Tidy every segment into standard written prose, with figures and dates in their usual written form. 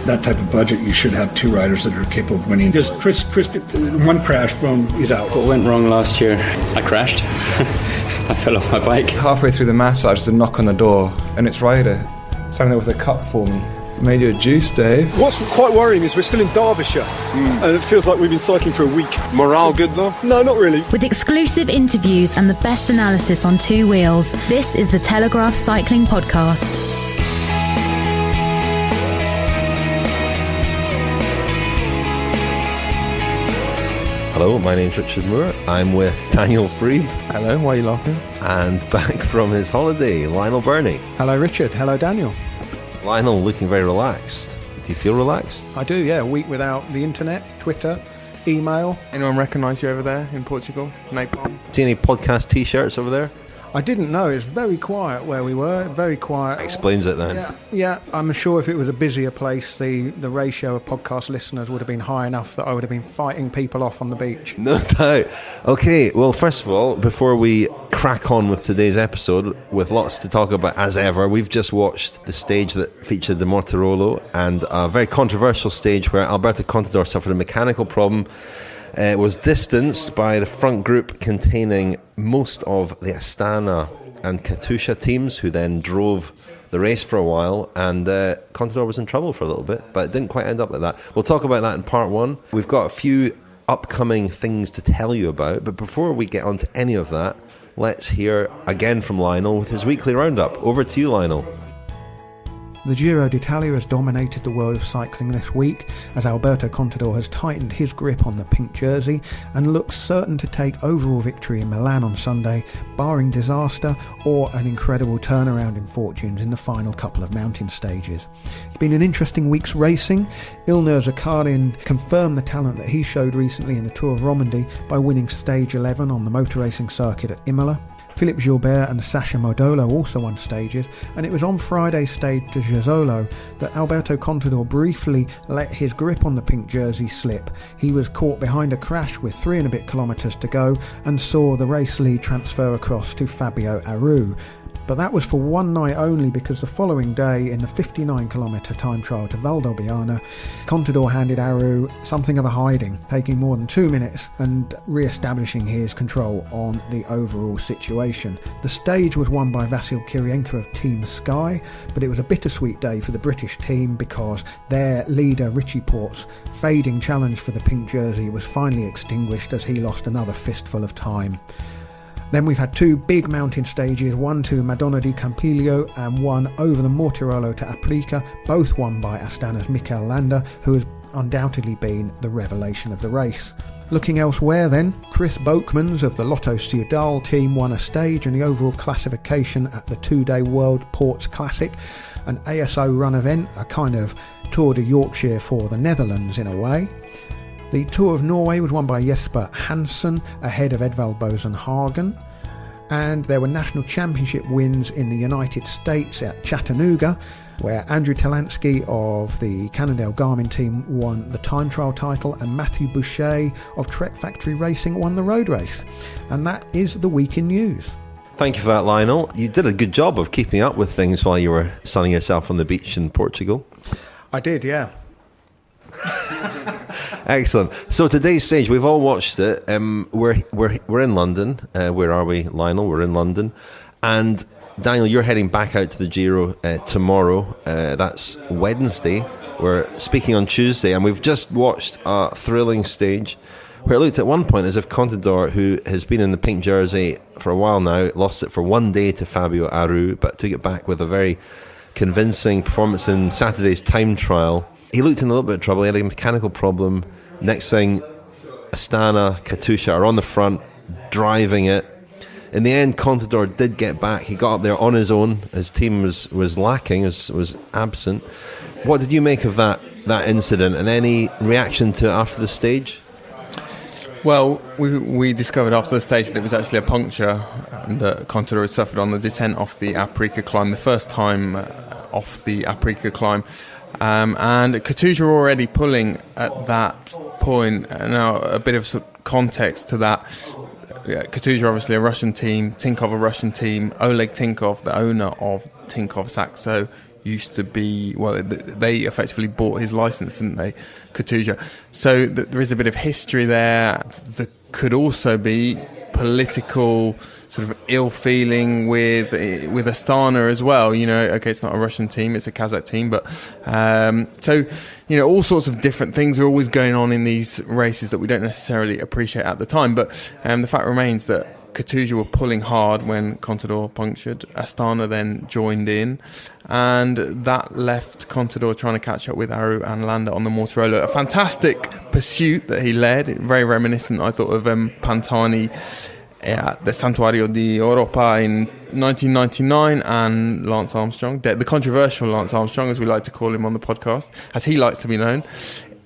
that type of budget, you should have 2 riders that are capable of winning. Because Chris, one crash, boom, he's out. What went wrong last year? I crashed. I fell off my bike. Halfway through the massage, there's a knock on the door, and it's Ryder standing there with a cup for me. Made you a juice, Dave. What's quite worrying is we're still in Derbyshire, and it feels like we've been cycling for a week. Morale good though? No, not really. With exclusive interviews and the best analysis on 2 wheels, this is the Telegraph Cycling Podcast. Hello, my name's Richard Moore. I'm with Daniel Friebe. Hello, why are you laughing? And back from his holiday, Lionel Birnie. Hello, Richard. Hello, Daniel. Lionel looking very relaxed. Do you feel relaxed? I do, yeah. A week without the internet, Twitter, email. Anyone recognise you over there in Portugal? Napalm? See any podcast t-shirts over there? I didn't know. It's very quiet where we were. Very quiet. Explains it then. Yeah. I'm sure if it was a busier place, the ratio of podcast listeners would have been high enough that I would have been fighting people off on the beach. No doubt. Okay, well, first of all, before we crack on with today's episode, with lots to talk about as ever, we've just watched the stage that featured the Mortirolo, and a very controversial stage where Alberto Contador suffered a mechanical problem. Was distanced by the front group containing most of the Astana and Katusha teams, who then drove the race for a while, and Contador was in trouble for a little bit, but it didn't quite end up like that. We'll talk about that in part 1. We've got a few upcoming things to tell you about, but before we get on to any of that, let's hear again from Lionel with his weekly roundup. Over to you, Lionel. The Giro d'Italia has dominated the world of cycling this week as Alberto Contador has tightened his grip on the pink jersey and looks certain to take overall victory in Milan on Sunday, barring disaster or an incredible turnaround in fortunes in the final couple of mountain stages. It's been an interesting week's racing. Ilnur Zakarin confirmed the talent that he showed recently in the Tour of Romandy by winning stage 11 on the motor racing circuit at Imola. Philippe Gilbert and Sasha Modolo also won stages, and it was on Friday's stage to Jesolo that Alberto Contador briefly let his grip on the pink jersey slip. He was caught behind a crash with 3 and a bit kilometres to go and saw the race lead transfer across to Fabio Aru. But that was for one night only, because the following day in the 59-kilometre time trial to Valdobbiadene, Contador handed Aru something of a hiding, taking more than 2 minutes and re-establishing his control on the overall situation. The stage was won by Vasil Kirienka of Team Sky, but it was a bittersweet day for the British team because their leader Richie Porte's fading challenge for the pink jersey was finally extinguished as he lost another fistful of time. Then we've had 2 big mountain stages, one to Madonna di Campiglio and one over the Mortirolo to Aprica, both won by Astana's Mikel Landa, who has undoubtedly been the revelation of the race. Looking elsewhere then, Chris Boakmans of the Lotto Soudal team won a stage in the overall classification at the 2-day World Ports Classic, an ASO run event, a kind of Tour de Yorkshire for the Netherlands in a way. The Tour of Norway was won by Jesper Hansen ahead of Edvald Boasson Hagen, and there were national championship wins in the United States at Chattanooga, where Andrew Talansky of the Cannondale Garmin team won the time trial title and Matthew Boucher of Trek Factory Racing won the road race. And that is the week in news. Thank you for that, Lionel. You did a good job of keeping up with things while you were sunning yourself on the beach in Portugal. I did, yeah. Excellent. So today's stage, we've all watched it. We're in London. Where are we, Lionel? We're in London. And Daniel, you're heading back out to the Giro tomorrow. That's Wednesday. We're speaking on Tuesday, and we've just watched a thrilling stage where it looked at one point as if Contador, who has been in the pink jersey for a while now, lost it for one day to Fabio Aru, but took it back with a very convincing performance in Saturday's time trial. He looked in a little bit of trouble. He had a mechanical problem. Next thing, Astana, Katusha are on the front, driving it. In the end, Contador did get back. He got up there on his own. His team was lacking, was absent. What did you make of that incident, and any reaction to it after the stage? Well, we discovered after the stage that it was actually a puncture that Contador had suffered on the descent off the Aprica climb, the first time off the Aprica climb. And Katusha already pulling at that point. Now, a bit of context to that. Katusha, obviously a Russian team, Tinkov a Russian team, Oleg Tinkov, the owner of Tinkov Saxo, used to be, well, they effectively bought his license, didn't they, Katusha? So there is a bit of history there. There could also be political sort of ill feeling with Astana as well. You know, okay, it's not a Russian team, it's a Kazakh team, but so, you know, all sorts of different things are always going on in these races that we don't necessarily appreciate at the time. But the fact remains that Katusha were pulling hard when Contador punctured. Astana then joined in, and that left Contador trying to catch up with Aru and Landa on the Mortirolo. A fantastic pursuit that he led, very reminiscent, I thought, of Pantani at the Santuario di Europa in 1999, and Lance Armstrong, the controversial Lance Armstrong, as we like to call him on the podcast, as he likes to be known,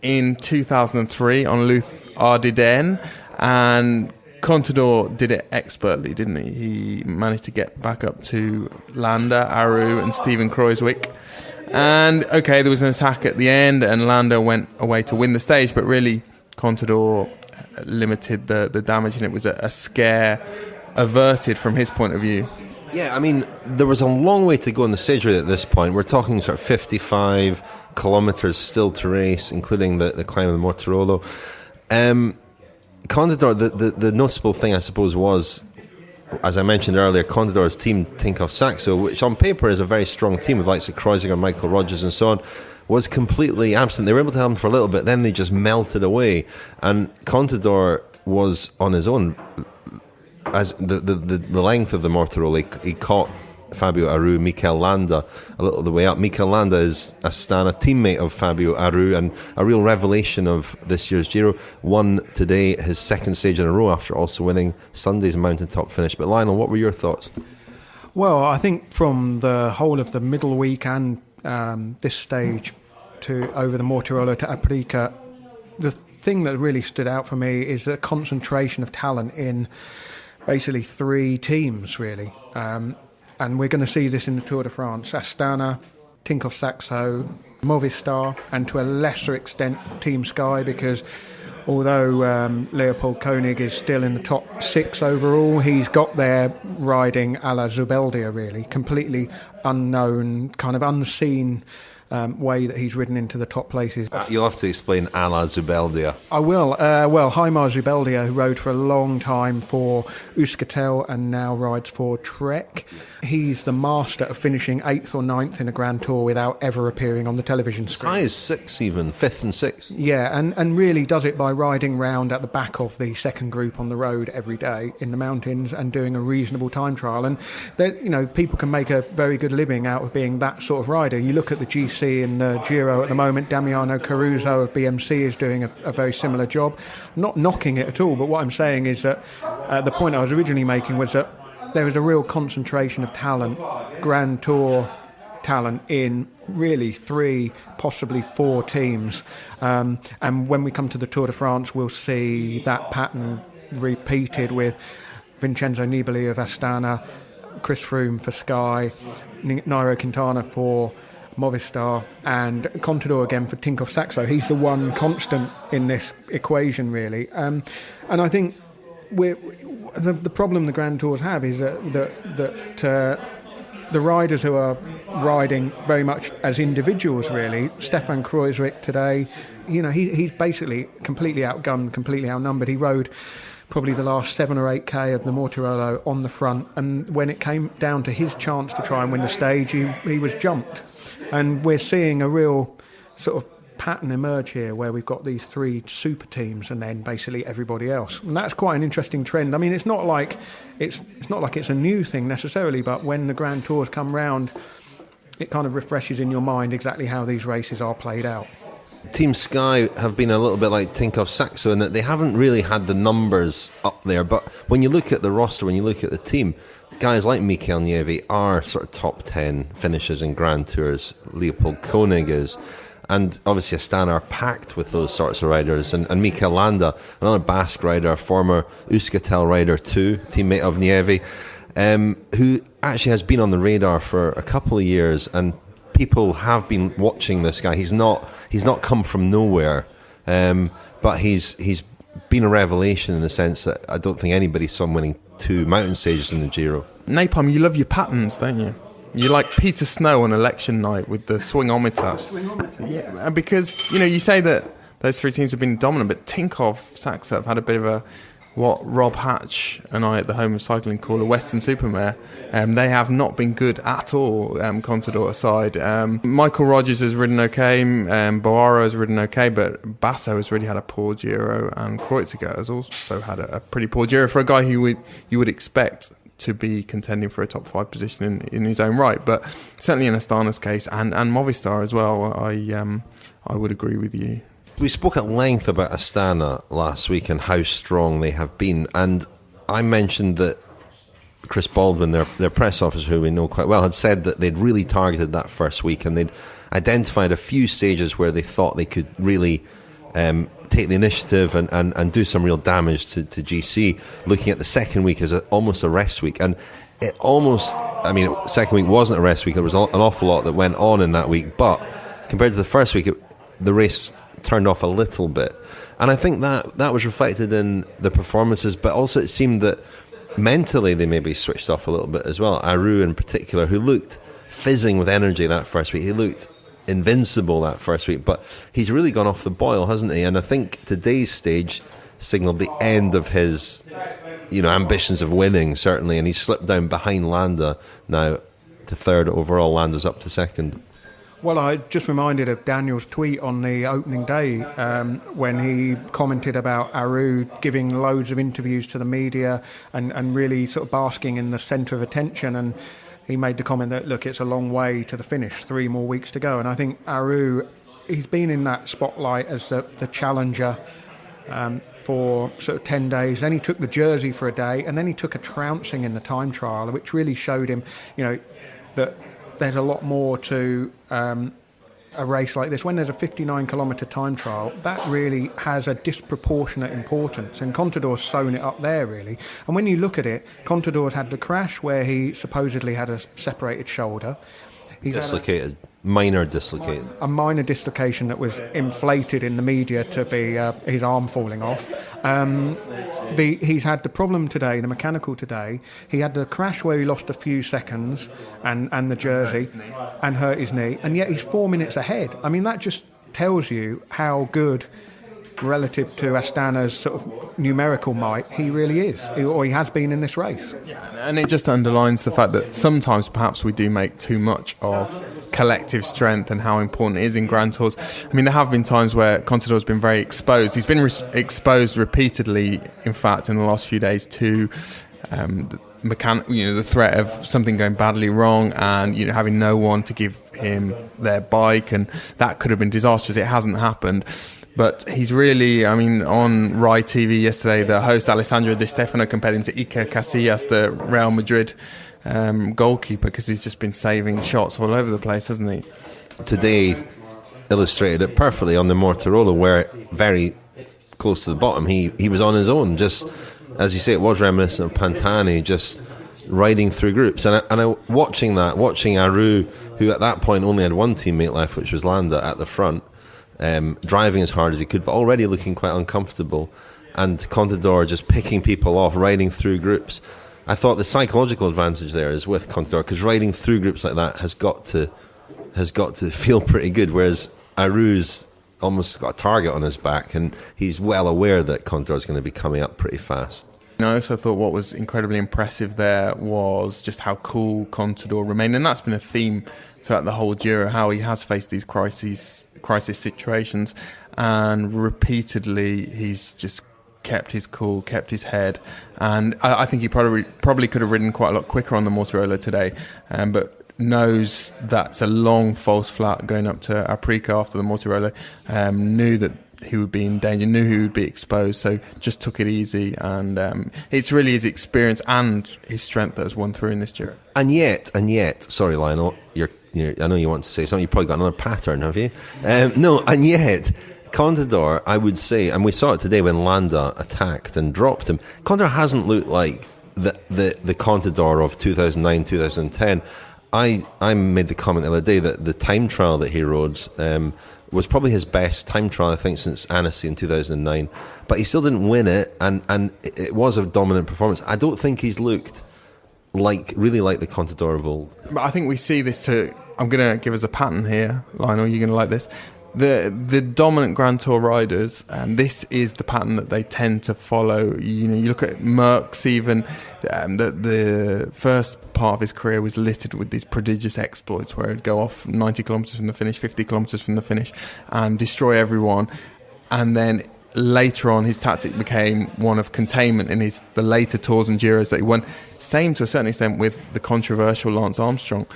in 2003 on Luth Ardiden. And Contador did it expertly, didn't he? He managed to get back up to Landa, Aru and Steven Kruijswijk. And, okay, there was an attack at the end and Landa went away to win the stage, but really Contador limited the damage, and it was a scare averted from his point of view. Yeah, I mean, there was a long way to go in the stage at this point. We're talking sort of 55 kilometres still to race, including the climb of the Mortirolo. Contador, the noticeable thing, I suppose, was, as I mentioned earlier, Contador's team, Tinkoff Saxo, which on paper is a very strong team with likes of Kruijswijk, Michael Rogers and so on, was completely absent. They were able to have him for a little bit, then they just melted away. And Contador was on his own. As the length of the Mortirolo, he caught Fabio Aru, Mikel Landa a little the way up. Mikel Landa is Astana, teammate of Fabio Aru, and a real revelation of this year's Giro. Won today his second stage in a row after also winning Sunday's mountaintop finish. But Lionel, what were your thoughts? Well, I think from the whole of the middle week and this stage to over the Mortirolo to Aprica, the thing that really stood out for me is the concentration of talent in basically three teams, really. And we're going to see this in the Tour de France. Astana, Tinkoff Saxo, Movistar, and to a lesser extent Team Sky, because although Leopold Koenig is still in the top 6 overall, he's got there riding a la Zubeldia, really. Completely unknown, kind of unseen way that he's ridden into the top places. You'll have to explain a la Zubeldia. I will. Well, Heimar Zubeldia, who rode for a long time for Euskaltel and now rides for Trek. He's the master of finishing 8th or 9th in a Grand Tour without ever appearing on the television screen. High as 6 even, 5th and 6th. Yeah, and really does it by riding round at the back of the second group on the road every day in the mountains and doing a reasonable time trial. And that, you know, people can make a very good living out of being that sort of rider. You look at the GC in the Giro at the moment, Damiano Caruso of BMC is doing a very similar job. I'm not knocking it at all, but what I'm saying is that the point I was originally making was that there was a real concentration of talent, Grand Tour talent, in really 3, possibly 4 teams. And when we come to the Tour de France, we'll see that pattern repeated with Vincenzo Nibali of Astana, Chris Froome for Sky, Nairo Quintana for Movistar, and Contador again for Tinkoff Saxo. He's the one constant in this equation, really. And I think the problem the Grand Tours have is that the riders who are riding very much as individuals, really. Stefan Kruijswijk today, you know, he's basically completely outgunned, completely outnumbered. He rode probably the last 7 or 8k of the Mortirolo on the front, and when it came down to his chance to try and win the stage, he was jumped. And we're seeing a real sort of pattern emerge here where we've got these 3 super teams and then basically everybody else. And that's quite an interesting trend. I mean, it's not like it's a new thing necessarily, but when the Grand Tours come round, it kind of refreshes in your mind exactly how these races are played out. Team Sky have been a little bit like Tinkoff Saxo in that they haven't really had the numbers up there, but when you look at the roster, when you look at the team, guys like Mikel Nieve are sort of top 10 finishers in Grand Tours. Leopold Koenig is, and obviously Astana are packed with those sorts of riders, and Mikel Landa, another Basque rider, a former Euskaltel rider too, teammate of Nieve, who actually has been on the radar for a couple of years, and people have been watching this guy. He's not come from nowhere, but he's been a revelation in the sense that I don't think anybody saw him winning 2 mountain stages in the Giro. Napalm, you love your patterns, don't you? You're like Peter Snow on election night with the swingometer. Yeah, and because, you say that those three teams have been dominant, but Tinkoff, Saxa have had a bit of what Rob Hatch and I at the Home of Cycling call a Western Supermare. They have not been good at all, Contador aside. Michael Rogers has ridden okay, Boaro has ridden okay, but Basso has really had a poor Giro, and Kreuziger has also had a pretty poor Giro for a guy who you would expect to be contending for a top 5 position in his own right. But certainly in Astana's case, and Movistar as well, I would agree with you. We spoke at length about Astana last week and how strong they have been, and I mentioned that Chris Baldwin, their press officer, who we know quite well, had said that they'd really targeted that first week and they'd identified a few stages where they thought they could really take the initiative and do some real damage to GC, looking at the second week as almost a rest week. And it almost, second week wasn't a rest week, there was an awful lot that went on in that week, but compared to the first week, the race turned off a little bit, and I think that was reflected in the performances, but also it seemed that mentally they maybe switched off a little bit as well. Aru in particular, who looked fizzing with energy that first week, he looked invincible that first week, but he's really gone off the boil, hasn't he? And I think today's stage signalled the end of his ambitions of winning, certainly, and he's slipped down behind Landa now to third overall. Landa's up to second. Well, I just reminded of Daniel's tweet on the opening day when he commented about Aru giving loads of interviews to the media and really sort of basking in the centre of attention. And he made the comment that, look, it's a long way to the finish, 3 more weeks to go. And I think Aru, he's been in that spotlight as the challenger for sort of 10 days. Then he took the jersey for a day, and then he took a trouncing in the time trial, which really showed him, that there's a lot more to a race like this. When there's a 59-kilometre time trial, that really has a disproportionate importance, and Contador's sewn it up there, really. And when you look at it, Contador's had the crash where he supposedly had a separated shoulder. He's dislocated. Minor dislocated. A minor dislocation that was inflated in the media to be his arm falling off. He's had the problem today, the mechanical today. He had the crash where he lost a few seconds and the jersey and hurt his knee, and yet he's 4 minutes ahead. I mean, that just tells you how good, relative to Astana's sort of numerical might, he really is, or he has been in this race. Yeah, and it just underlines the fact that sometimes perhaps we do make too much of collective strength and how important it is in Grand Tours. I mean, there have been times where Contador's been very exposed. He's been exposed repeatedly, in fact, in the last few days to the threat of something going badly wrong and having no one to give him their bike, and that could have been disastrous. It hasn't happened. But he's really, on Rai TV yesterday, the host Alessandro Di Stefano compared him to Iker Casillas, the Real Madrid goalkeeper, because he's just been saving shots all over the place, hasn't he? Today illustrated it perfectly on the Mortirolo, where very close to the bottom he was on his own, just as you say, it was reminiscent of Pantani, just riding through groups. And I watching Aru, who at that point only had one teammate left, which was Landa at the front, driving as hard as he could, but already looking quite uncomfortable, and Contador just picking people off, riding through groups. I thought the psychological advantage there is with Contador, because riding through groups like that has got to feel pretty good, whereas Aru's almost got a target on his back, and he's well aware that Contador's going to be coming up pretty fast. I also thought what was incredibly impressive there was just how cool Contador remained, and that's been a theme throughout the whole Giro, how he has faced these crisis situations, and repeatedly he's just kept his cool, kept his head, and I think he probably could have ridden quite a lot quicker on the Mortirolo today, but knows that's a long false flat going up to Aprica after the Mortirolo, knew that he would be in danger, knew he would be exposed, so just took it easy, and it's really his experience and his strength that has won through in this Giro. And yet, sorry Lionel, I know you want to say something, you've probably got another pattern, have you? No, and yet Contador, I would say, and we saw it today when Landa attacked and dropped him, Contador hasn't looked like the Contador of 2009, 2010. I made the comment the other day that the time trial that he rode was probably his best time trial, I think, since Annecy in 2009. But he still didn't win it, and it was a dominant performance. I don't think he's looked really like the Contador of old. But I think we see this too. I'm going to give us a pattern here, Lionel. You're going to like this. The dominant Grand Tour riders, and this is the pattern that they tend to follow. You look at Merckx even, the first part of his career was littered with these prodigious exploits where he'd go off 90 kilometres from the finish, 50 kilometres from the finish and destroy everyone. And then later on, his tactic became one of containment in the later Tours and Giros that he won. Same to a certain extent with the controversial Lance Armstrong.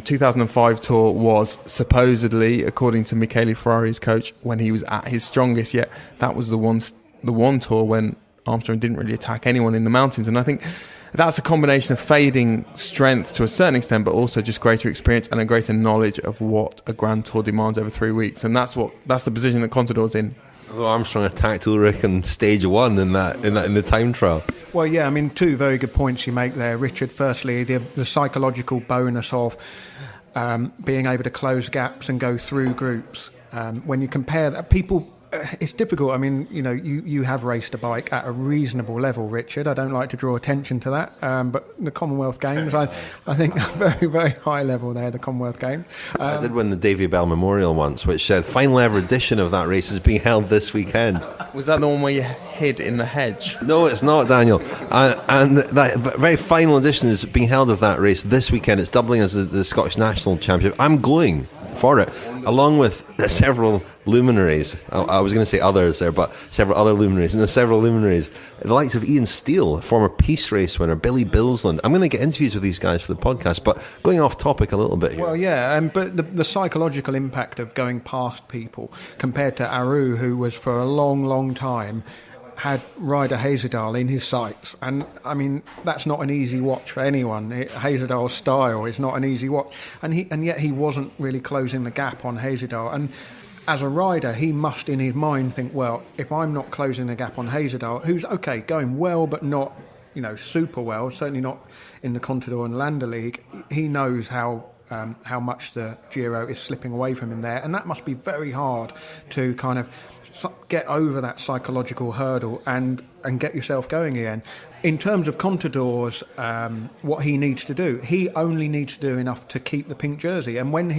2005 Tour was supposedly, according to Michele Ferrari's coach, when he was at his strongest. Yet that was the one tour when Armstrong didn't really attack anyone in the mountains. And I think that's a combination of fading strength to a certain extent, but also just greater experience and a greater knowledge of what a Grand Tour demands over 3 weeks. And that's the position that Contador's in. Although Armstrong attacked Ulrich in stage 1 in the time trial. Well, yeah, I mean, two very good points you make there, Richard. Firstly, the psychological bonus of being able to close gaps and go through groups. When you compare that, people, it's difficult. I mean, you have raced a bike at a reasonable level, Richard. I don't like to draw attention to that, but the Commonwealth Games, I think, are very, very high level there, the Commonwealth Games. I did win the Davy Bell Memorial once, which said final ever edition of that race is being held this weekend. Was that the one where you hid in the hedge? No, it's not, Daniel. And that very final edition is being held of that race this weekend. It's doubling as the Scottish National Championship. I'm going for it, along with several luminaries. I was going to say others there, but several other luminaries. And the several luminaries, the likes of Ian Steele, former Peace Race winner, Billy Billsland. I'm going to get interviews with these guys for the podcast, but going off topic a little bit here. Well, yeah, but the psychological impact of going past people compared to Aru, who was for a long, long time had Ryder Hezedal in his sights, and I mean that's not an easy watch for anyone. Hezedal's style is not an easy watch, and yet he wasn't really closing the gap on Hezedal. And as a rider, he must in his mind think, well, if I'm not closing the gap on Hezedal, who's okay going well but not super well, certainly not in the Contador and Landa League, he knows how much the Giro is slipping away from him there, and that must be very hard to kind of get over that psychological hurdle and get yourself going again. In terms of Contador's, what he needs to do, he only needs to do enough to keep the pink jersey. And when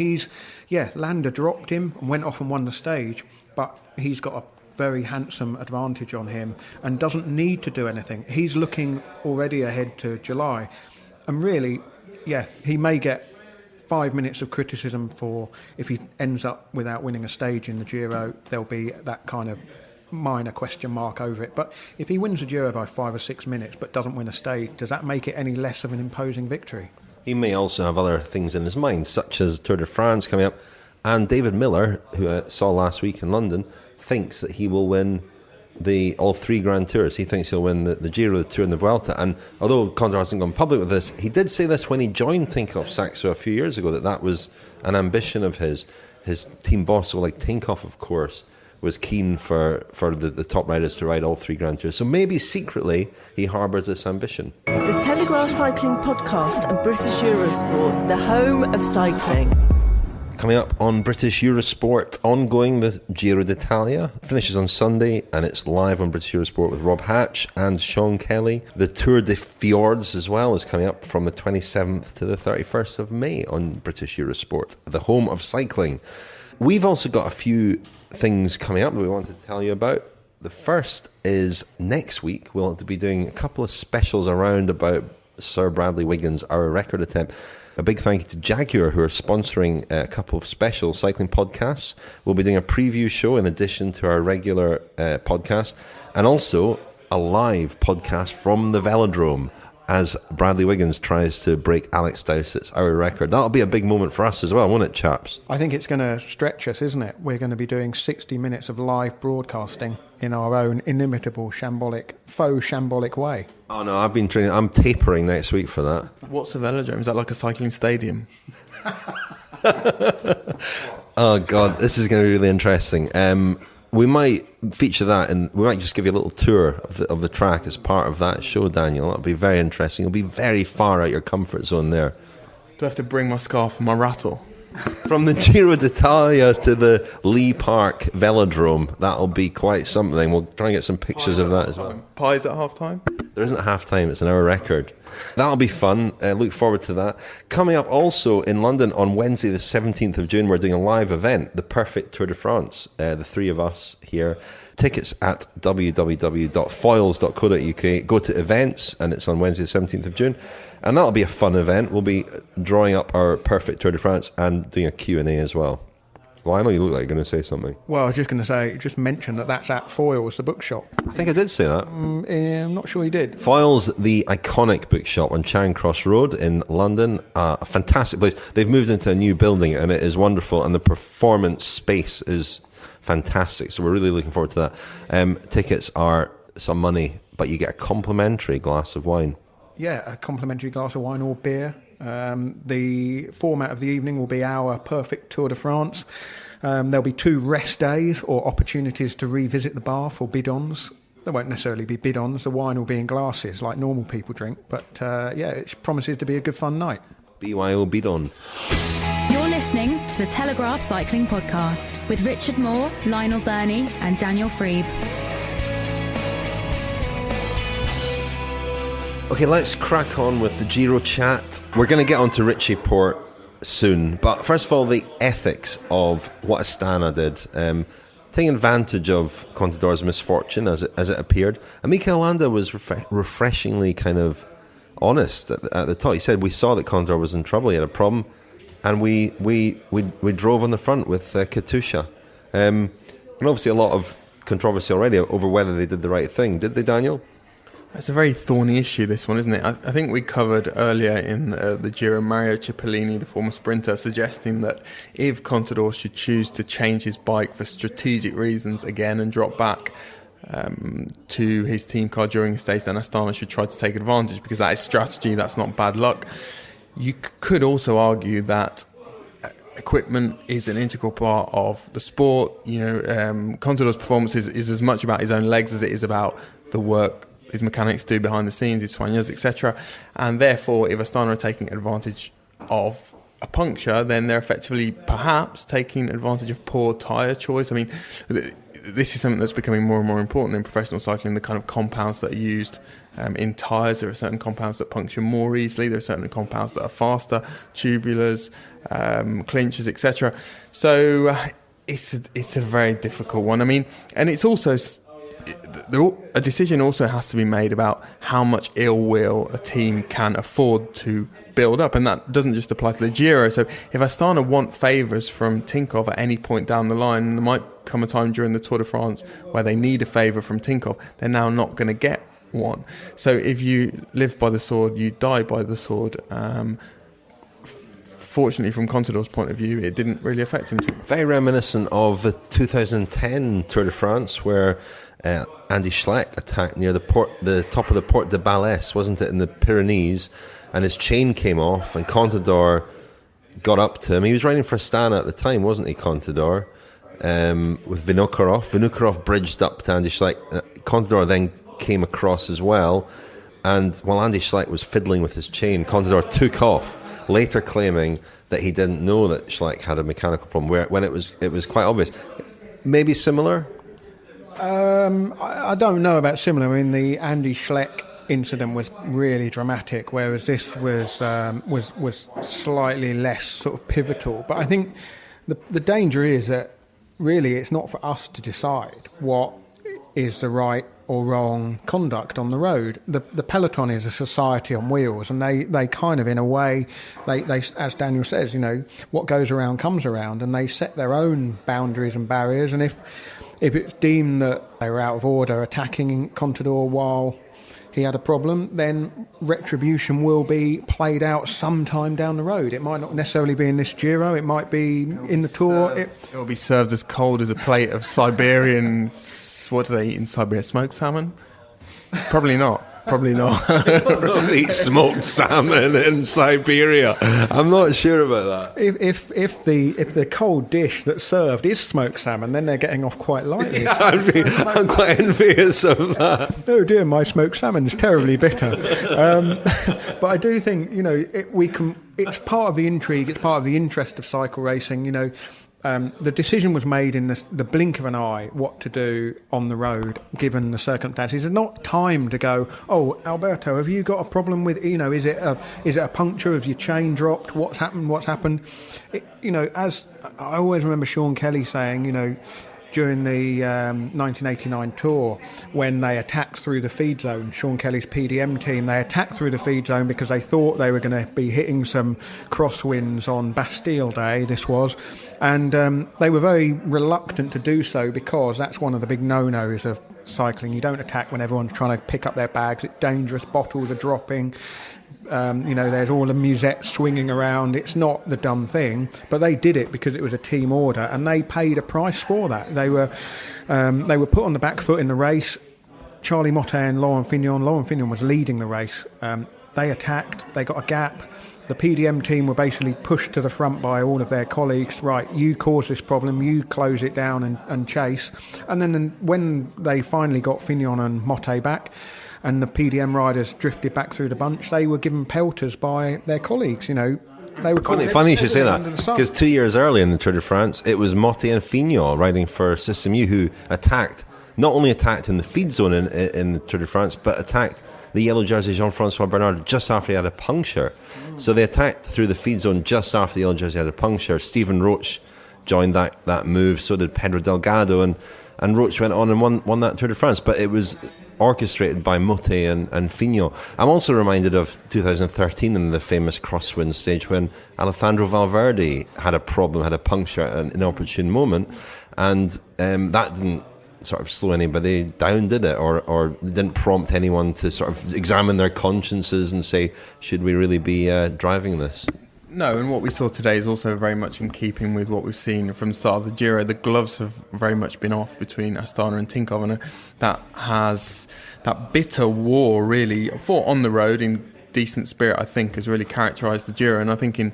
Landa dropped him and went off and won the stage, but he's got a very handsome advantage on him and doesn't need to do anything. He's looking already ahead to July. And really, he may get 5 minutes of criticism for if he ends up without winning a stage in the Giro. There'll be that kind of minor question mark over it. But if he wins the Giro by 5 or 6 minutes but doesn't win a stage, does that make it any less of an imposing victory? He may also have other things in his mind, such as Tour de France coming up. And David Miller, who I saw last week in London, thinks that he will win all 3 Grand Tours. He thinks he'll win the Giro, the Tour and the Vuelta. And although Contador hasn't gone public with this, he did say this when he joined Tinkoff Saxo a few years ago, that was an ambition of his. His team boss, so like Tinkoff, of course, was keen for the top riders to ride all 3 Grand Tours. So maybe secretly he harbours this ambition. The Telegraph Cycling Podcast and British Eurosport, the home of cycling. Coming up on British Eurosport, ongoing, the Giro d'Italia finishes on Sunday, and it's live on British Eurosport with Rob Hatch and Sean Kelly. The Tour de Fjords as well is coming up from the 27th to the 31st of May on British Eurosport, the home of cycling. We've also got a few things coming up that we wanted to tell you about. The first is next week we'll be doing a couple of specials around about Sir Bradley Wiggins' Our Record attempt. A big thank you to Jaguar, who are sponsoring a couple of special cycling podcasts. We'll be doing a preview show in addition to our regular podcast, and also a live podcast from the Velodrome as Bradley Wiggins tries to break Alex Dowsett's Our Record. That'll be a big moment for us as well, won't it, chaps? I think it's going to stretch us, isn't it? We're going to be doing 60 minutes of live broadcasting in our own inimitable faux shambolic way. Oh no, I've been training. I'm tapering next week for that. What's a velodrome? Is that like a cycling stadium? Oh God, this is going to be really interesting. We might feature that, and we might just give you a little tour of the track as part of that show, Daniel. That'll be very interesting. You'll be very far out your comfort zone there. Do I have to bring my scarf and my rattle? From the Giro d'Italia to the Lee Park Velodrome, that'll be quite something. We'll try and get some pictures of that as well. Pies at half-time? There isn't half-time, it's an hour record. That'll be fun. Look forward to that. Coming up also in London on Wednesday the 17th of June, we're doing a live event, the Perfect Tour de France. The three of us here. Tickets at www.foils.co.uk. Go to events, and it's on Wednesday the 17th of June. And that'll be a fun event. We'll be drawing up our Perfect Tour de France and doing a Q&A as well. Lionel, you look like you're going to say something. Well, I was just going to say, just mention that's at Foils, the bookshop. I think I did say that. I'm not sure you did. Foils, the iconic bookshop on Charing Cross Road in London. A fantastic place. They've moved into a new building and it is wonderful, and the performance space is fantastic. So we're really looking forward to that. Tickets are some money, but you get a complimentary glass of wine. Yeah, a complimentary glass of wine or beer. The format of the evening will be our Perfect Tour de France. There'll be 2 rest days or opportunities to revisit the bar for bidons. There won't necessarily be bidons. The wine will be in glasses like normal people drink. But it promises to be a good fun night. BYO bidon. You're listening to the Telegraph Cycling Podcast with Richard Moore, Lionel Birnie and Daniel Friebe. Okay, let's crack on with the Giro chat. We're going to get on to Richie Porte soon. But first of all, the ethics of what Astana did. Taking advantage of Contador's misfortune as it appeared. And Mikel Landa was refreshingly kind of honest at the top. He said, we saw that Contador was in trouble, he had a problem. And we drove on the front with Katusha. And obviously a lot of controversy already over whether they did the right thing. Did they, Daniel? It's a very thorny issue, this one, isn't it? I think we covered earlier in the Giro Mario Cipollini, the former sprinter, suggesting that if Contador should choose to change his bike for strategic reasons again and drop back to his team car during his stage, then Astana should try to take advantage, because that is strategy, that's not bad luck. You could also argue that equipment is an integral part of the sport. Contador's performance is as much about his own legs as it is about the work his mechanics do behind the scenes, his soigneurs, etc. And therefore, if Astana are taking advantage of a puncture, then they're effectively perhaps taking advantage of poor tyre choice. I mean, this is something that's becoming more and more important in professional cycling, the kind of compounds that are used in tyres. There are certain compounds that puncture more easily. There are certain compounds that are faster, tubulars, clinchers, etc. So it's a very difficult one. I mean, and it's also... a decision also has to be made about how much ill will a team can afford to build up, and that doesn't just apply to the Giro. So if Astana want favours from Tinkoff at any point down the line, there might come a time during the Tour de France where they need a favour from Tinkoff, they're now not going to get one. So if you live by the sword, you die by the sword. Fortunately, from Contador's point of view, it didn't really affect him too much. Very reminiscent of the 2010 Tour de France, where Andy Schleck attacked near the top of the Porte de Balès, wasn't it, in the Pyrenees, and his chain came off, and Contador got up to him. He was riding for Astana at the time, wasn't he, Contador, with Vinokurov. Vinokurov bridged up to Andy Schleck. Contador then came across as well, and while Andy Schleck was fiddling with his chain, Contador took off, later claiming that he didn't know that Schleck had a mechanical problem, when it was quite obvious. Maybe similar? I don't know about similar. I mean, the Andy Schleck incident was really dramatic, whereas this was slightly less sort of pivotal. But I think the danger is that really it's not for us to decide what is the right or wrong conduct on the road. The peloton is a society on wheels, and they kind of, in a way, they as Daniel says, what goes around comes around, and they set their own boundaries and barriers. And if it's deemed that they were out of order attacking Contador while he had a problem, then retribution will be played out sometime down the road. It might not necessarily be in this Giro, it might be in the Tour. It will be served as cold as a plate of Siberian... What do they eat in Siberia? Smoked salmon? Probably not. Probably not. Don't eat smoked salmon in Siberia. I'm not sure about that. If the cold dish that's served is smoked salmon, then they're getting off quite lightly. Yeah, I'm quite envious of that. Oh dear, my smoked salmon is terribly bitter. But I do think, it's part of the intrigue, it's part of the interest of cycle racing. The decision was made in the blink of an eye what to do on the road given the circumstances. There's not time to go, oh, Alberto, have you got a problem with, is it a puncture? Have your chain dropped? What's happened? As I always remember Sean Kelly saying, during the 1989 Tour, when they attacked through the feed zone, Sean Kelly's PDM team, they attacked through the feed zone because they thought they were going to be hitting some crosswinds on Bastille Day, this was, and they were very reluctant to do so because that's one of the big no-nos of cycling. You don't attack when everyone's trying to pick up their bags. It's dangerous, bottles are dropping. There's all the musette swinging around. It's not the dumb thing, but they did it because it was a team order, and they paid a price for that. They were put on the back foot in the race. Charlie Motte and Laurent Fignon was leading the race. They attacked. They got a gap. The PDM team were basically pushed to the front by all of their colleagues. Right, you cause this problem, you close it down and chase. And then when they finally got Fignon and Motte back, and the PDM riders drifted back through the bunch, they were given pelters by their colleagues. They were funny you should say that, because 2 years earlier in the Tour de France, it was Motte and Fignon riding for System U who not only attacked in the feed zone in the Tour de France, but attacked the yellow jersey Jean-Francois Bernard just after he had a puncture. So they attacked through the feed zone just after the yellow jersey had a puncture. Stephen Roche joined that move, so did Pedro Delgado, and Roche went on and won that Tour de France. But it was orchestrated by Motte and Fignon. I'm also reminded of 2013 in the famous crosswind stage when Alejandro Valverde had a problem, had a puncture at an inopportune moment, and that didn't sort of slow anybody down, did it? Or didn't prompt anyone to sort of examine their consciences and say, should we really be driving this? No, and what we saw today is also very much in keeping with what we've seen from the start of the Giro. The gloves have very much been off between Astana and Tinkoff, and that bitter war really fought on the road in decent spirit, I think, has really characterised the Giro. And I think in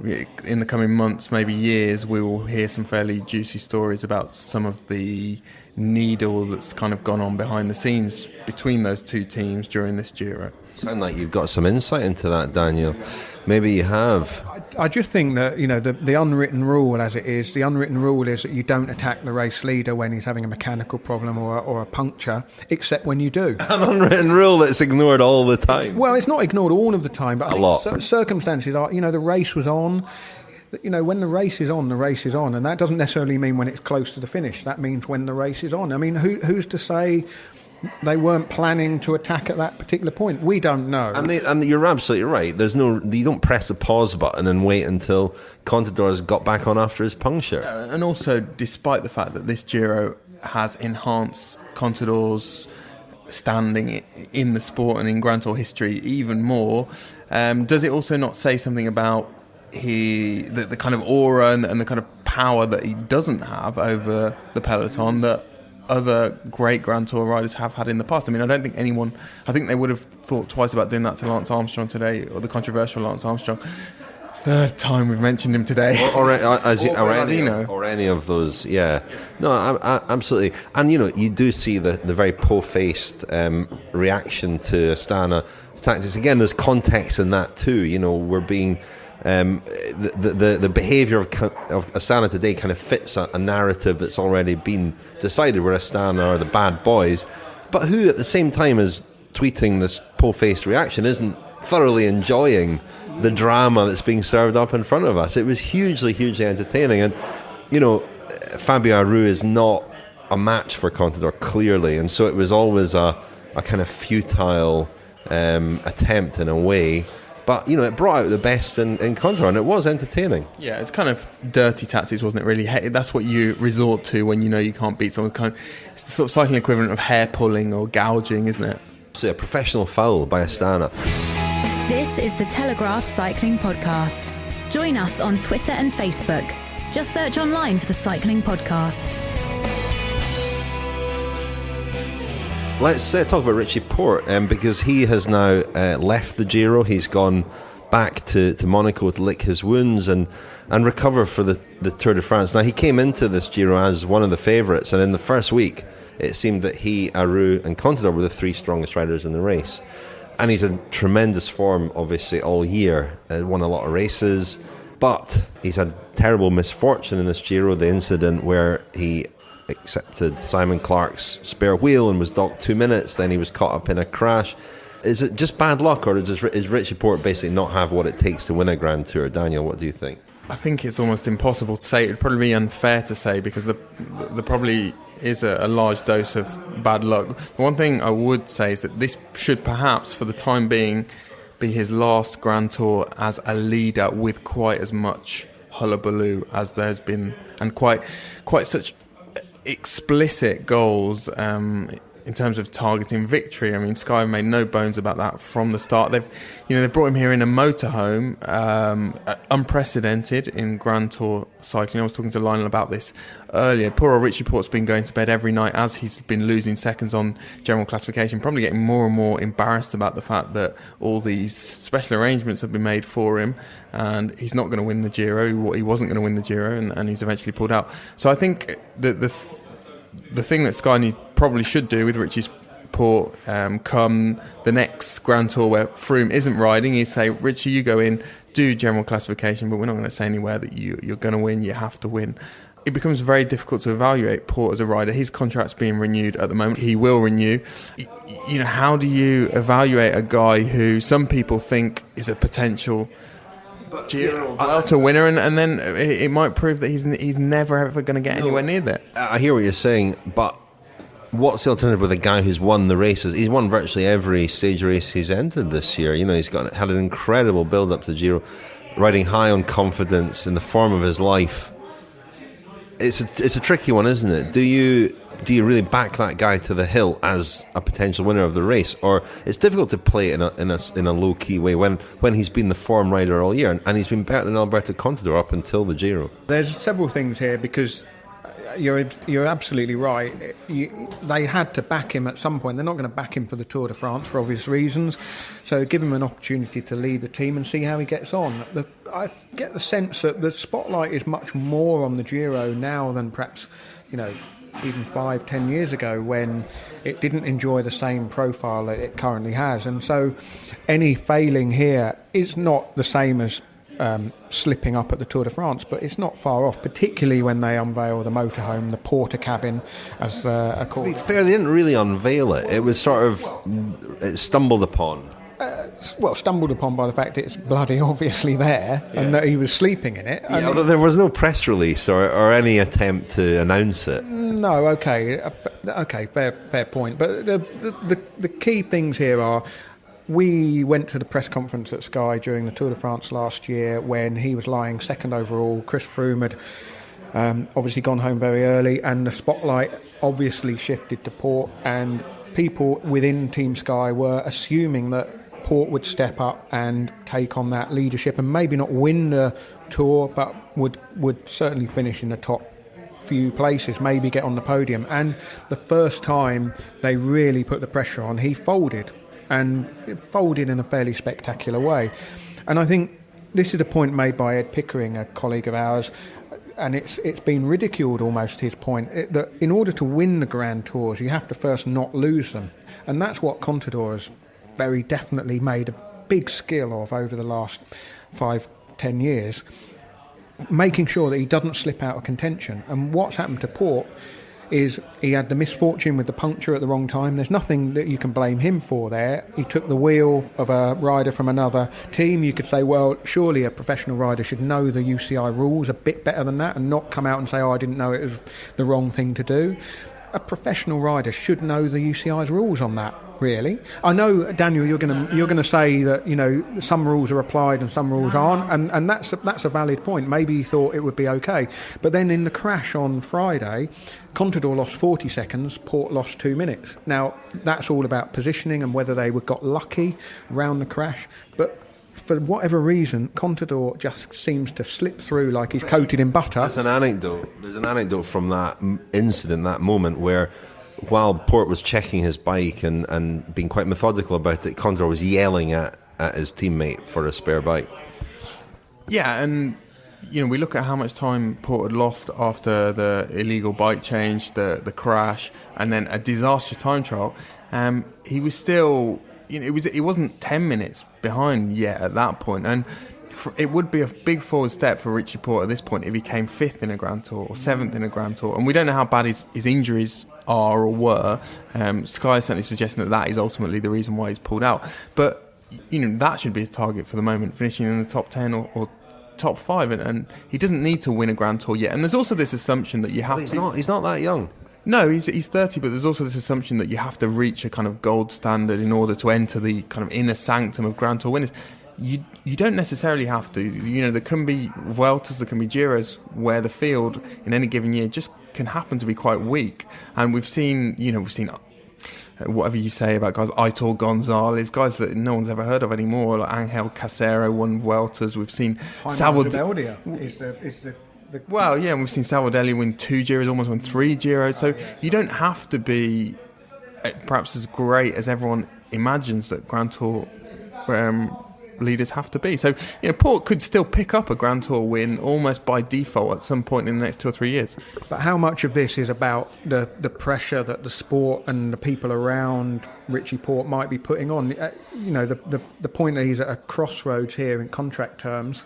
the coming months, maybe years, we will hear some fairly juicy stories about some of the needle that's kind of gone on behind the scenes between those two teams during this Giro. Sound like you've got some insight into that, Daniel. Maybe you have. I just think that, the unwritten rule as it is, the unwritten rule is that you don't attack the race leader when he's having a mechanical problem or a puncture, except when you do. An unwritten rule that's ignored all the time. Well, it's not ignored all of the time, but a lot. Circumstances are, the race was on. When the race is on, the race is on, and that doesn't necessarily mean when it's close to the finish. That means when the race is on. I mean, who's to say they weren't planning to attack at that particular point? We don't know. And you're absolutely right. You don't press the pause button and wait until Contador's got back on after his puncture. And also, despite the fact that this Giro has enhanced Contador's standing in the sport and in Grand Tour history even more, does it also not say something about the kind of aura and the kind of power that he doesn't have over the peloton that other great Grand Tour riders have had in the past? I mean, I think they would have thought twice about doing that to Lance Armstrong today, or the controversial Lance Armstrong. Third time we've mentioned him today. Or any of those, yeah. No, absolutely. And, you do see the very po-faced reaction to Astana tactics. Again, there's context in that too. We're being... the behaviour of Astana today kind of fits a narrative that's already been decided, where Astana are the bad boys, but who at the same time as tweeting this po-faced reaction isn't thoroughly enjoying the drama that's being served up in front of us. It was hugely entertaining, and Fabio Aru is not a match for Contador, clearly, and so it was always a kind of futile attempt in a way. But, it brought out the best in Contador, and it was entertaining. Yeah, it's kind of dirty tactics, wasn't it, really? That's what you resort to when you can't beat someone. It's the sort of cycling equivalent of hair pulling or gouging, isn't it? So a professional foul by Astana. This is the Telegraph Cycling Podcast. Join us on Twitter and Facebook. Just search online for the Cycling Podcast. Let's talk about Richie Porte, because he has now left the Giro. He's gone back to Monaco to lick his wounds and recover for the Tour de France. Now, he came into this Giro as one of the favourites, and in the first week, it seemed that he, Aru and Contador were the three strongest riders in the race. And he's in tremendous form, obviously, all year. Won a lot of races, but he's had terrible misfortune in this Giro, the incident where he accepted Simon Clarke's spare wheel and was docked 2 minutes, then he was caught up in a crash. Is it just bad luck, or is Richie Porte basically not have what it takes to win a Grand Tour? Daniel, what do you think? I think it's almost impossible to say. It would probably be unfair to say, because there probably is a large dose of bad luck. The one thing I would say is that this should perhaps, for the time being, be his last Grand Tour as a leader with quite as much hullabaloo as there's been, and quite such explicit goals in terms of targeting victory. I mean, Sky have made no bones about that from the start. They've brought him here in a motorhome, unprecedented in Grand Tour cycling. I was talking to Lionel about this earlier. Poor old Richie Porte's been going to bed every night as he's been losing seconds on general classification, probably getting more and more embarrassed about the fact that all these special arrangements have been made for him, and he's not going to win the Giro. He wasn't going to win the Giro, and he's eventually pulled out. So I think the thing that Sky probably should do with Richie Porte come the next Grand Tour where Froome isn't riding is say, Richie, you go in, do general classification, but we're not going to say anywhere that you're going to win. You have to win. It becomes very difficult to evaluate Porte as a rider. His contract's being renewed at the moment. He will renew. How do you evaluate a guy who some people think is a potential Giro Vuelta winner, and then it might prove that he's never ever going to get anywhere near that? I hear what you're saying, but what's the alternative with a guy who's won the races? He's won virtually every stage race he's entered this year. He's had an incredible build up to Giro, riding high on confidence in the form of his life. It's a tricky one, isn't it? Do you really back that guy to the hill as a potential winner of the race, or it's difficult to play it in a low key way when he's been the form rider all year, and he's been better than Alberto Contador up until the Giro? There's several things here, because you're absolutely right. They had to back him at some point. They're not going to back him for the Tour de France for obvious reasons, so give him an opportunity to lead the team and see how he gets on. I get the sense that the spotlight is much more on the Giro now than perhaps even 5-10 years ago, when it didn't enjoy the same profile that it currently has. And so any failing here is not the same as slipping up at the Tour de France, but it's not far off, particularly when they unveil the motorhome, the porter cabin, as a call. To be fair, they didn't really unveil it. It was sort of stumbled upon. Stumbled upon by the fact it's bloody obviously there, and that he was sleeping in it. Yeah, although there was no press release or any attempt to announce it. No, okay, fair point. But the key things here are, we went to the press conference at Sky during the Tour de France last year when he was lying second overall. Chris Froome had obviously gone home very early, and the spotlight obviously shifted to Porte, and people within Team Sky were assuming that Porte would step up and take on that leadership and maybe not win the Tour, but would certainly finish in the top few places, maybe get on the podium. And the first time they really put the pressure on, he folded, and it folded in a fairly spectacular way. And I think this is a point made by Ed Pickering, a colleague of ours, and it's been ridiculed almost, his point, that in order to win the Grand Tours you have to first not lose them, and that's what Contador has very definitely made a big skill of over the last 5-10 years, making sure that he doesn't slip out of contention. And what's happened to Porte is he had the misfortune with the puncture at the wrong time. There's nothing that you can blame him for there. He took the wheel of a rider from another team. You could say, well, surely a professional rider should know the UCI rules a bit better than that and not come out and say, I didn't know it was the wrong thing to do. A professional rider should know the UCI's rules on that, really. I know, Daniel, you're going to say that some rules are applied and some rules aren't, and that's a valid point. Maybe he thought it would be okay, but then in the crash on Friday, Contador lost 40 seconds, Porte lost 2 minutes. Now that's all about positioning and whether they got lucky around the crash, but for whatever reason, Contador just seems to slip through like he's coated in butter. There's an anecdote from that incident, that moment, where while Porte was checking his bike and being quite methodical about it, Contador was yelling at his teammate for a spare bike. Yeah, and we look at how much time Porte had lost after the illegal bike change, the crash, and then a disastrous time trial. He was still, it wasn't 10 minutes behind yet at that point, and it would be a big forward step for Richie Porte at this point if he came 5th in a Grand Tour or 7th in a Grand Tour. And we don't know how bad his injuries are or were. Sky is certainly suggesting that is ultimately the reason why he's pulled out. But, that should be his target for the moment, finishing in the top 10 or top 5. And he doesn't need to win a Grand Tour yet. And there's also this assumption that you have He's not that young. No, he's 30, but there's also this assumption that you have to reach a kind of gold standard in order to enter the kind of inner sanctum of Grand Tour winners. You don't necessarily have to. There can be Vueltas, there can be Giros where the field in any given year just can happen to be quite weak. And we've seen whatever you say about guys, Aitor Gonzalez, guys that no one's ever heard of anymore, like Angel Casero won Vueltas. We've seen Salvador. Well, yeah, and we've seen Salvadelli win 2 Giros, almost won 3 Giros. So you don't have to be perhaps as great as everyone imagines that Grand Tour leaders have to be. So, Porte could still pick up a Grand Tour win almost by default at some point in the next 2 or 3 years. But how much of this is about the pressure that the sport and the people around Richie Porte might be putting on? The point that he's at a crossroads here in contract terms.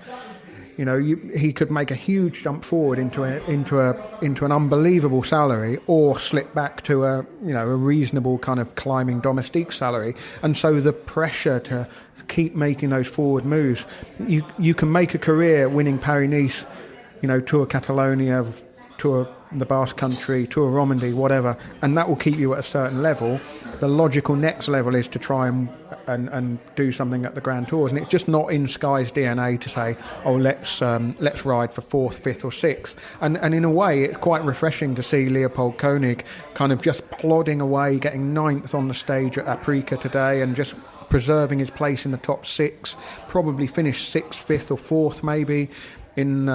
He could make a huge jump forward into an unbelievable salary, or slip back to a reasonable kind of climbing domestique salary. And so the pressure to keep making those forward moves, you can make a career winning Paris-Nice, Tour Catalonia, Tour the Basque Country, Tour Romandy, whatever, and that will keep you at a certain level. The logical next level is to try and do something at the Grand Tours, and it's just not in Sky's DNA to say, let's ride for 4th, 5th or 6th. And in a way, it's quite refreshing to see Leopold Koenig kind of just plodding away, getting 9th on the stage at Aprica today, and just preserving his place in the top 6, probably finish 6th, 5th or 4th maybe in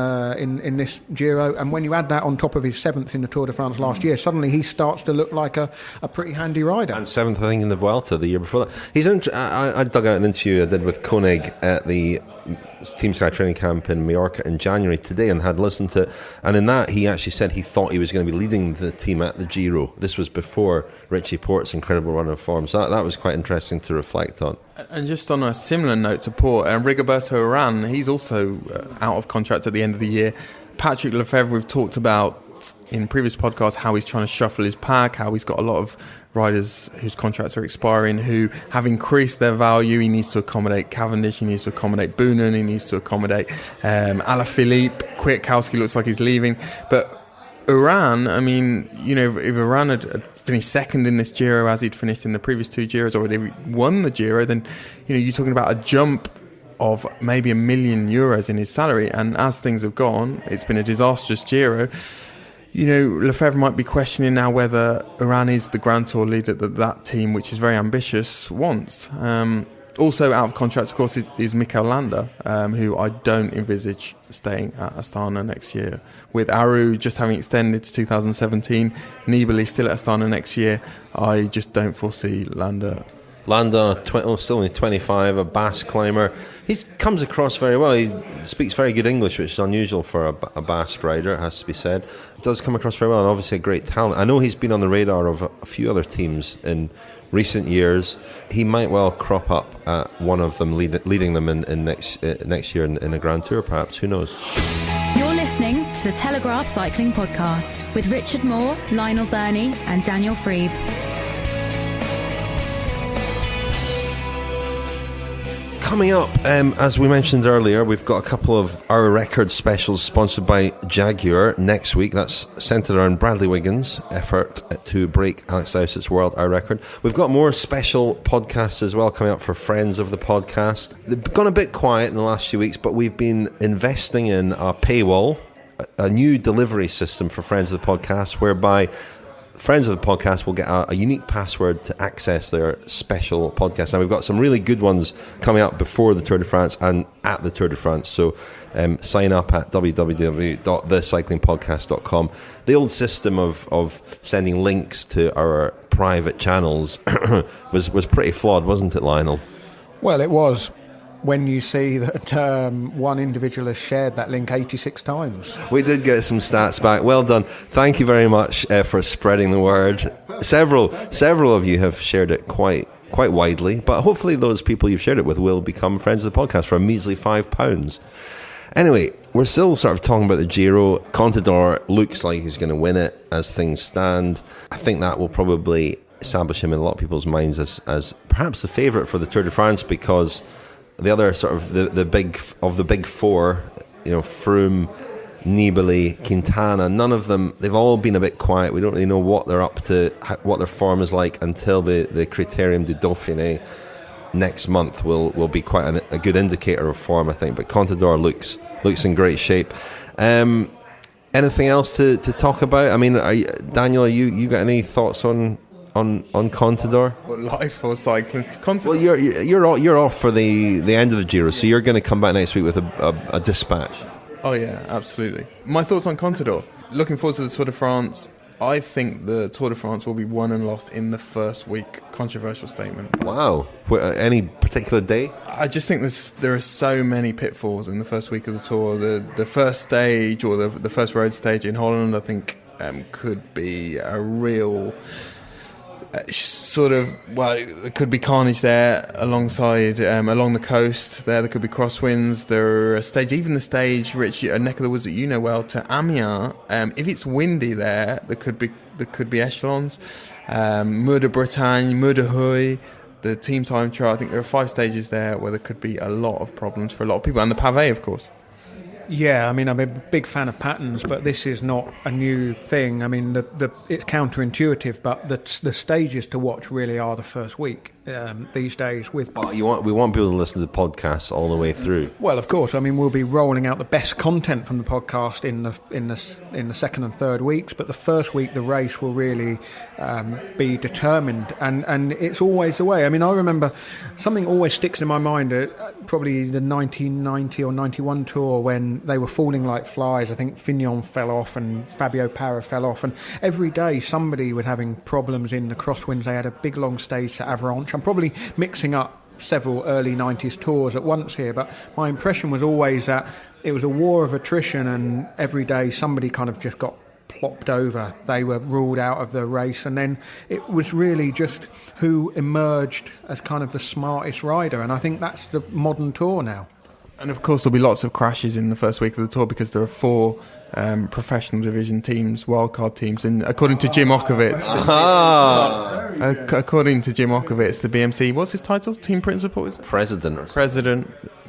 this Giro. And when you add that on top of his 7th in the Tour de France last year, suddenly he starts to look like a pretty handy rider. And 7th, I think, in the Vuelta the year before that. I dug out an interview I did with Koenig at the Team Sky training camp in Mallorca in January today, and had listened to it, and in that he actually said he thought he was going to be leading the team at the Giro. This was before Richie Porte's incredible run of form, so that was quite interesting to reflect on. And just on a similar note to Porte, Rigoberto Urán, he's also out of contract at the end of the year. Patrick Lefevre, we've talked about in previous podcasts how he's trying to shuffle his pack, how he's got a lot of riders whose contracts are expiring who have increased their value. He needs to accommodate Cavendish, he needs to accommodate Boonen, he needs to accommodate Alaphilippe. Kwiatkowski looks like he's leaving. But Urán, if Urán had finished 2nd in this Giro as he'd finished in the previous 2 Giros, or if he won the Giro, then you're talking about a jump of maybe €1 million in his salary. And as things have gone, it's been a disastrous Giro. Lefevre might be questioning now whether Urán is the Grand Tour leader that team, which is very ambitious, wants. Also out of contract, of course, is Mikel Landa, who I don't envisage staying at Astana next year. With Aru just having extended to 2017, Nibali still at Astana next year, I just don't foresee Landa. Still only 25, a Basque climber. He comes across very well. He speaks very good English, which is unusual for a Basque rider, it has to be said. Does come across very well, and obviously a great talent. I know he's been on the radar of a few other teams in recent years. He might well crop up at one of them, leading them in next year in a Grand Tour, perhaps. Who knows? You're listening to the Telegraph Cycling Podcast with Richard Moore, Lionel Birnie and Daniel Friebe. Coming up, as we mentioned earlier, we've got a couple of Our Record specials sponsored by Jaguar next week. That's centred around Bradley Wiggins' effort to break Alex Dowsett's world Our Record. We've got more special podcasts as well coming up for friends of the podcast. They've gone a bit quiet in the last few weeks, but we've been investing in a paywall, a new delivery system for friends of the podcast, whereby friends of the podcast will get a unique password to access their special podcast. Now, we've got some really good ones coming up before the Tour de France and at the Tour de France. So sign up at www.thecyclingpodcast.com. The old system of sending links to our private channels was pretty flawed, wasn't it, Lionel? Well, it was. When you see that one individual has shared that link 86 times. We did get some stats back. Well done. Thank you very much for spreading the word. Several of you have shared it quite widely, but hopefully those people you've shared it with will become friends of the podcast for a measly £5. Anyway, we're still sort of talking about the Giro. Contador looks like he's going to win it as things stand. I think that will probably establish him in a lot of people's minds as perhaps the favourite for the Tour de France, because the other sort of the big four, Froome, Nibali, Quintana, none of them, they've all been a bit quiet. We don't really know what they're up to, what their form is like until the Critérium du Dauphiné next month will be quite a good indicator of form, I think. But Contador looks in great shape. Anything else to talk about? I mean, Daniel, you got any thoughts on Contador? What, life or cycling? Contador. Well, you're off for the end of the Giro, so you're going to come back next week with a dispatch. Oh yeah, absolutely. My thoughts on Contador. Looking forward to the Tour de France. I think the Tour de France will be won and lost in the first week. Controversial statement. Wow. Any particular day? I just think there are so many pitfalls in the first week of the Tour. The first stage, or the first road stage in Holland, I think could be a real there could be carnage there alongside along the coast. There could be crosswinds. There are even the stage, Richie, a neck of the woods that you know well, to Amiens. If it's windy there could be echelons. Mur de Bretagne, Mur de Huy, the team time trial. I think there are 5 stages there where there could be a lot of problems for a lot of people, and the pavé, of course. Yeah, I mean, I'm a big fan of patterns, but this is not a new thing. I mean, it's counterintuitive, but the stages to watch really are the first week these days. We want people to listen to the podcast all the way through. Well, of course. I mean, we'll be rolling out the best content from the podcast in the second and third weeks, but the first week the race will really be determined, and it's always the way. I mean, I remember something always sticks in my mind. Probably the 1990 or 91 Tour when they were falling like flies. I think Fignon fell off and Fabio Parra fell off, and every day somebody was having problems in the crosswinds. They had a big long stage to Avranches. I'm probably mixing up several early 90s tours at once here, but my impression was always that it was a war of attrition, and every day somebody kind of just got plopped over. They were ruled out of the race, and then it was really just who emerged as kind of the smartest rider, and I think that's the modern Tour now. And of course there'll be lots of crashes in the first week of the Tour because there are 4 professional division teams, wildcard teams, and according to Jim Okovitz, the BMC, what's his title? Team principal, is it? President.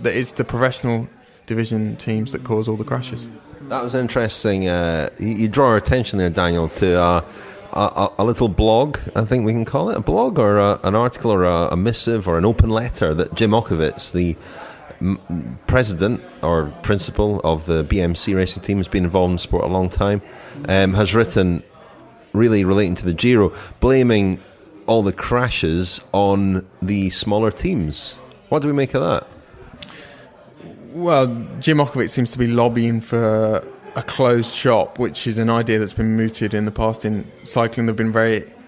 That is the professional division teams that cause all the crashes. That was interesting. You draw our attention there, Daniel, to a little blog, I think we can call it a blog, or an article, or a missive, or an open letter that Jim Okovitz, the president or principal of the BMC racing team, has been involved in sport a long time, has written, really relating to the Giro, blaming all the crashes on the smaller teams. What do we make of that? Well, Jim Okovitz seems to be lobbying for a closed shop, which is an idea that's been mooted in the past in cycling. There have been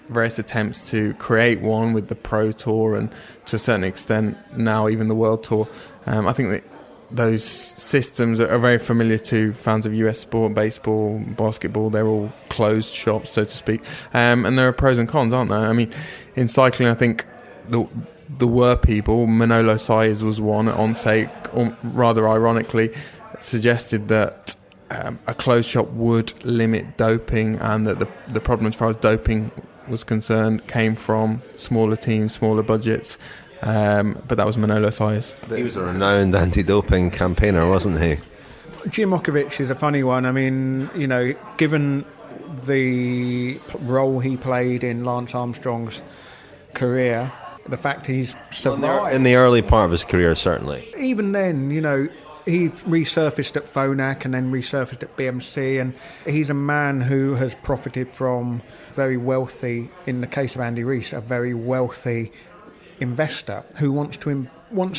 various attempts to create one with the Pro Tour, and to a certain extent now even the World Tour. I think that those systems are very familiar to fans of US sport, baseball, basketball. They're all closed shops, so to speak. And there are pros and cons, aren't there? I mean, in cycling, I think there were people, Manolo Saez was one at Onsake, rather ironically, suggested that a closed shop would limit doping, and that the problem as far as doping was concerned came from smaller teams, smaller budgets. But that was Manolo Saez. He was a renowned anti-doping campaigner, wasn't he? Jim Okovitz is a funny one. I mean, given the role he played in Lance Armstrong's career, the fact he's survived... In the early part of his career, certainly. Even then, he resurfaced at Phonak and then resurfaced at BMC, and he's a man who has profited from very wealthy, in the case of Andy Rees, a very wealthy investor who wants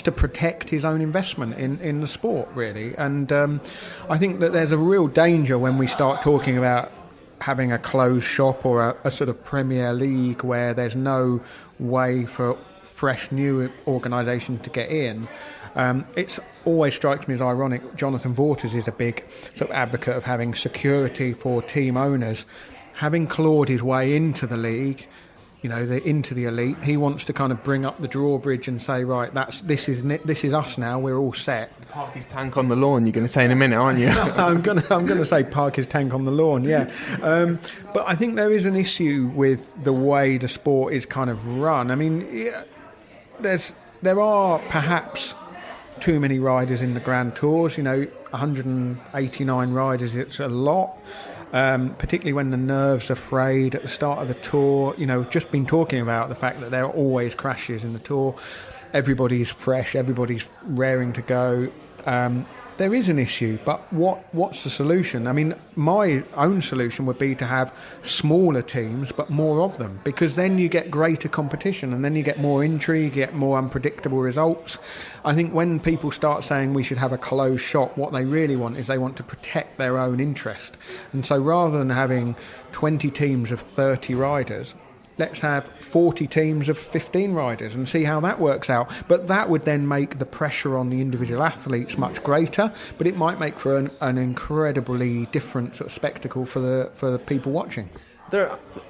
to protect his own investment in the sport, really. And I think that there's a real danger when we start talking about having a closed shop or a sort of Premier League where there's no way for fresh new organisations to get in. It always strikes me as ironic. Jonathan Vaughters is a big sort of advocate of having security for team owners. Having clawed his way into the league, into the elite, he wants to kind of bring up the drawbridge and say, right, this is us now. We're all set. Park his tank on the lawn. You're going to say in a minute, aren't you? I'm going to say park his tank on the lawn. Yeah, but I think there is an issue with the way the sport is kind of run. I mean, there are perhaps too many riders in the Grand Tours. 189 riders. It's a lot. Particularly when the nerves are frayed at the start of the tour. Just been talking about the fact that there are always crashes in the tour. Everybody's fresh, everybody's raring to go. There is an issue, but what's the solution? I mean, my own solution would be to have smaller teams, but more of them, because then you get greater competition and then you get more intrigue, you get more unpredictable results. I think when people start saying we should have a closed shop, what they really want is they want to protect their own interest. And so rather than having 20 teams of 30 riders, let's have 40 teams of 15 riders and see how that works out. But that would then make the pressure on the individual athletes much greater, but it might make for an incredibly different sort of spectacle for the people watching.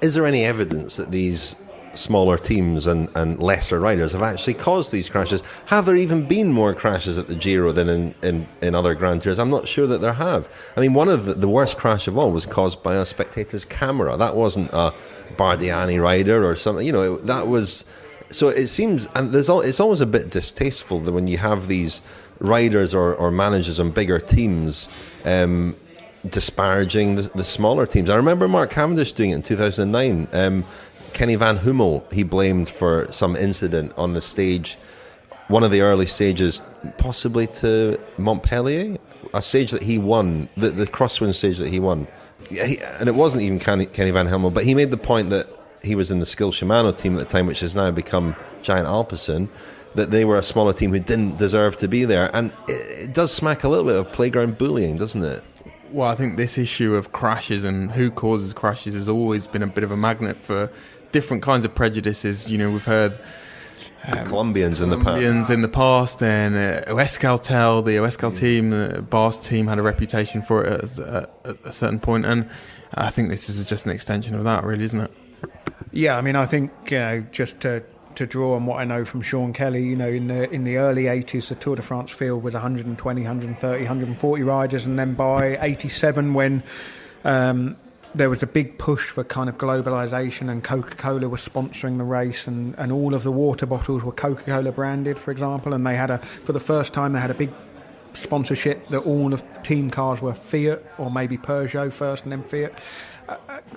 Is there any evidence that these smaller teams and lesser riders have actually caused these crashes? Have there even been more crashes at the Giro than in other Grand Tours? I'm not sure that there have. I mean, one of the worst crash of all was caused by a spectator's camera. That wasn't a Bardiani rider or something, that was. So it seems, and it's always a bit distasteful that when you have these riders or managers on bigger teams disparaging the smaller teams. I remember Mark Cavendish doing it in 2009. Kenny Van Hummel, he blamed for some incident on the stage, one of the early stages, possibly to Montpellier, a stage that he won, the crosswind stage that he won. And it wasn't even Kenny Van Hummel, but he made the point that he was in the Skill Shimano team at the time, which has now become Giant Alpecin, that they were a smaller team who didn't deserve to be there. And it does smack a little bit of playground bullying, doesn't it? Well, I think this issue of crashes and who causes crashes has always been a bit of a magnet for different kinds of prejudices. We've heard Colombians in the past, and Euskaltel, the Euskal team, the Bars team had a reputation for it at a certain point, and I think this is just an extension of that, really, isn't it? Yeah, I mean, I think just to draw on what I know from Sean Kelly, in the early 80s, the Tour de France field was 120, 130, 140 riders, and then by 87, when there was a big push for kind of globalisation, and Coca-Cola was sponsoring the race, and all of the water bottles were Coca-Cola branded, for example, and for the first time they had a big sponsorship that all of team cars were Fiat, or maybe Peugeot first and then Fiat.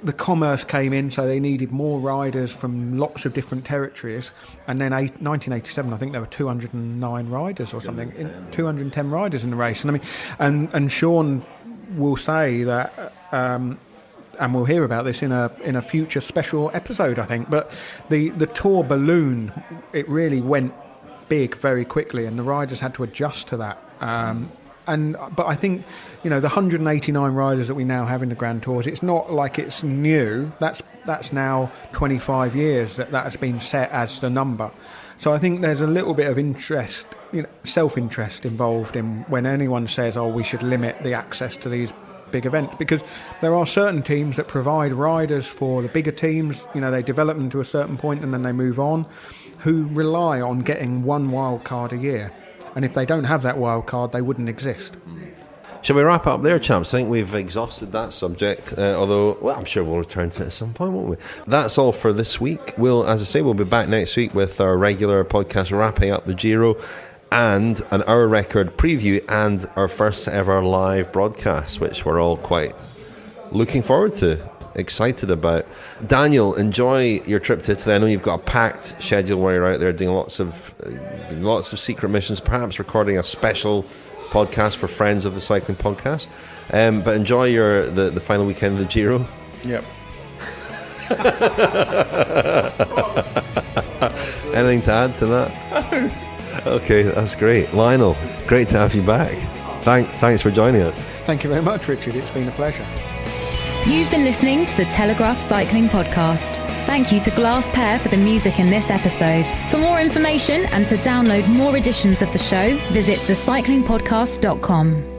The commerce came in, so they needed more riders from lots of different territories, and then 1987, I think there were 209 riders or something, 210 riders in the race. And I mean, and Sean will say that, and we'll hear about this in a future special episode, I think. But the tour ballooned. It really went big very quickly, and the riders had to adjust to that. But I think, the 189 riders that we now have in the Grand Tours, it's not like it's new. That's now 25 years that has been set as the number. So I think there's a little bit of interest, self-interest involved in when anyone says, we should limit the access to these big events, because there are certain teams that provide riders for the bigger teams. They develop them to a certain point and then they move on, who rely on getting one wild card a year. And if they don't have that wild card, they wouldn't exist. Shall we wrap up there, chaps? I think we've exhausted that subject, although, I'm sure we'll return to it at some point, won't we? That's all for this week. As I say, we'll be back next week with our regular podcast wrapping up the Giro, and an hour record preview, and our first ever live broadcast, which we're all quite looking forward to, excited about. Daniel, enjoy your trip to Italy. I know you've got a packed schedule where you're out there doing lots of secret missions, perhaps recording a special podcast for friends of the cycling podcast. But enjoy the final weekend of the Giro. Yep. Anything to add to that? Okay, that's great. Lionel, great to have you back. Thanks for joining us. Thank you very much, Richard. It's been a pleasure. You've been listening to the Telegraph Cycling Podcast. Thank you to Glass Pear for the music in this episode. For more information and to download more editions of the show, visit thecyclingpodcast.com.